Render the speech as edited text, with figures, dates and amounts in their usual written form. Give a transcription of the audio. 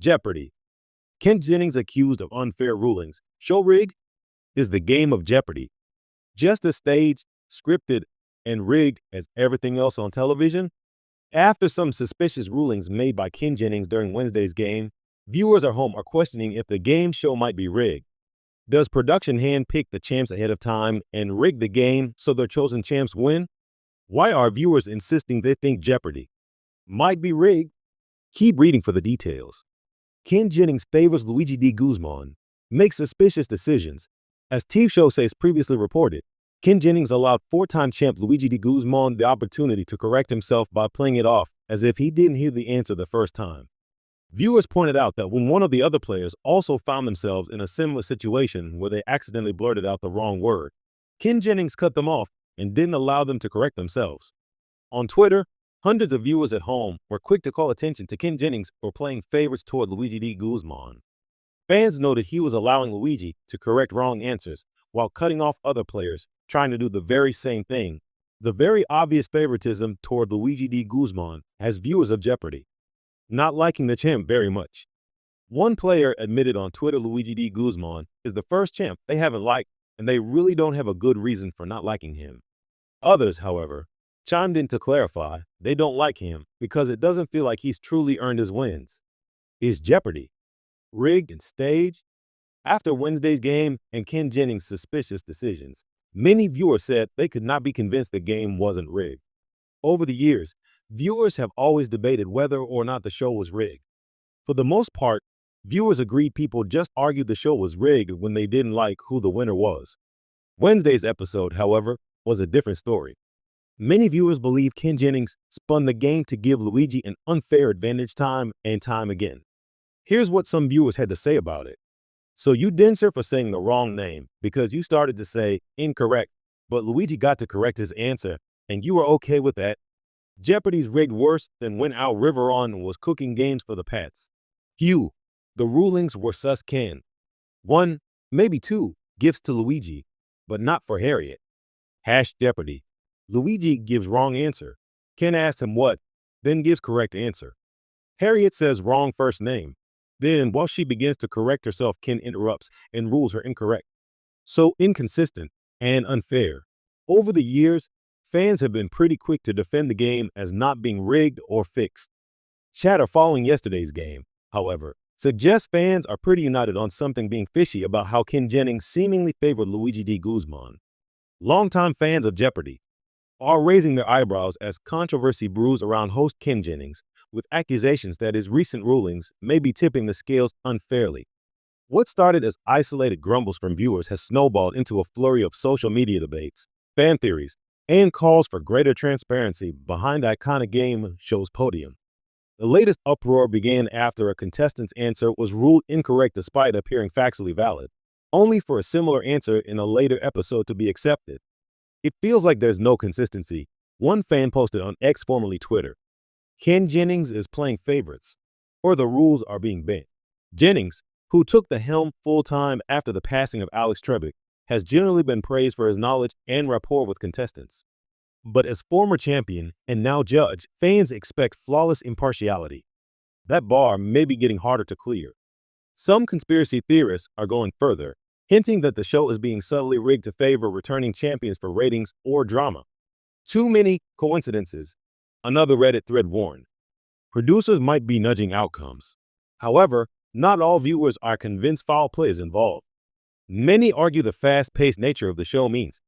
Jeopardy. Ken Jennings accused of unfair rulings. Show rigged is the game of Jeopardy. Just as staged, scripted, and rigged as everything else on television? After some suspicious rulings made by Ken Jennings during Wednesday's game, viewers at home are questioning if the game show might be rigged. Does production handpick the champs ahead of time and rig the game so their chosen champs win? Why are viewers insisting they think Jeopardy might be rigged? Keep reading for the details. Ken Jennings favors Luigi D. Guzman, makes suspicious decisions. As TV show says previously reported, Ken Jennings allowed four-time champ Luigi D. Guzman the opportunity to correct himself by playing it off as if he didn't hear the answer the first time. Viewers pointed out that when one of the other players also found themselves in a similar situation where they accidentally blurted out the wrong word, Ken Jennings cut them off and didn't allow them to correct themselves. On Twitter, hundreds of viewers at home were quick to call attention to Ken Jennings for playing favorites toward Luigi D. Guzman. Fans noted he was allowing Luigi to correct wrong answers while cutting off other players trying to do the very same thing. The very obvious favoritism toward Luigi D. Guzman has viewers of Jeopardy not liking the champ very much. One player admitted on Twitter Luigi D. Guzman is the first champ they haven't liked, and they really don't have a good reason for not liking him. Others, however, chimed in to clarify they don't like him because it doesn't feel like he's truly earned his wins. Is Jeopardy rigged and staged? After Wednesday's game and Ken Jennings' suspicious decisions, many viewers said they could not be convinced the game wasn't rigged. Over the years, viewers have always debated whether or not the show was rigged. For the most part, viewers agreed people just argued the show was rigged when they didn't like who the winner was. Wednesday's episode, however, was a different story. Many viewers believe Ken Jennings spun the game to give Luigi an unfair advantage time and time again. Here's what some viewers had to say about it. So you didn't for saying the wrong name because you started to say incorrect, but Luigi got to correct his answer, and you were okay with that. Jeopardy's rigged worse than when Al Riveron was cooking games for the Pats. Hugh, the rulings were sus Ken. 1, maybe 2, gifts to Luigi, but not for Harriet. Jeopardy. Luigi gives wrong answer. Ken asks him what, then gives correct answer. Harriet says wrong first name. Then, while she begins to correct herself, Ken interrupts and rules her incorrect. So inconsistent and unfair. Over the years, fans have been pretty quick to defend the game as not being rigged or fixed. Chatter following yesterday's game, however, suggests fans are pretty united on something being fishy about how Ken Jennings seemingly favored Luigi D. Guzman. Longtime fans of Jeopardy are raising their eyebrows as controversy brews around host Ken Jennings, with accusations that his recent rulings may be tipping the scales unfairly. What started as isolated grumbles from viewers has snowballed into a flurry of social media debates, fan theories, and calls for greater transparency behind iconic game show's podium. The latest uproar began after a contestant's answer was ruled incorrect despite appearing factually valid, only for a similar answer in a later episode to be accepted. It feels like there's no consistency. One fan posted on X, formerly Twitter, Ken Jennings is playing favorites, or the rules are being bent. Jennings, who took the helm full-time after the passing of Alex Trebek, has generally been praised for his knowledge and rapport with contestants. But as former champion and now judge, fans expect flawless impartiality. That bar may be getting harder to clear. Some conspiracy theorists are going further, hinting that the show is being subtly rigged to favor returning champions for ratings or drama. Too many coincidences, another Reddit thread warned. Producers might be nudging outcomes. However, not all viewers are convinced foul play is involved. Many argue the fast-paced nature of the show means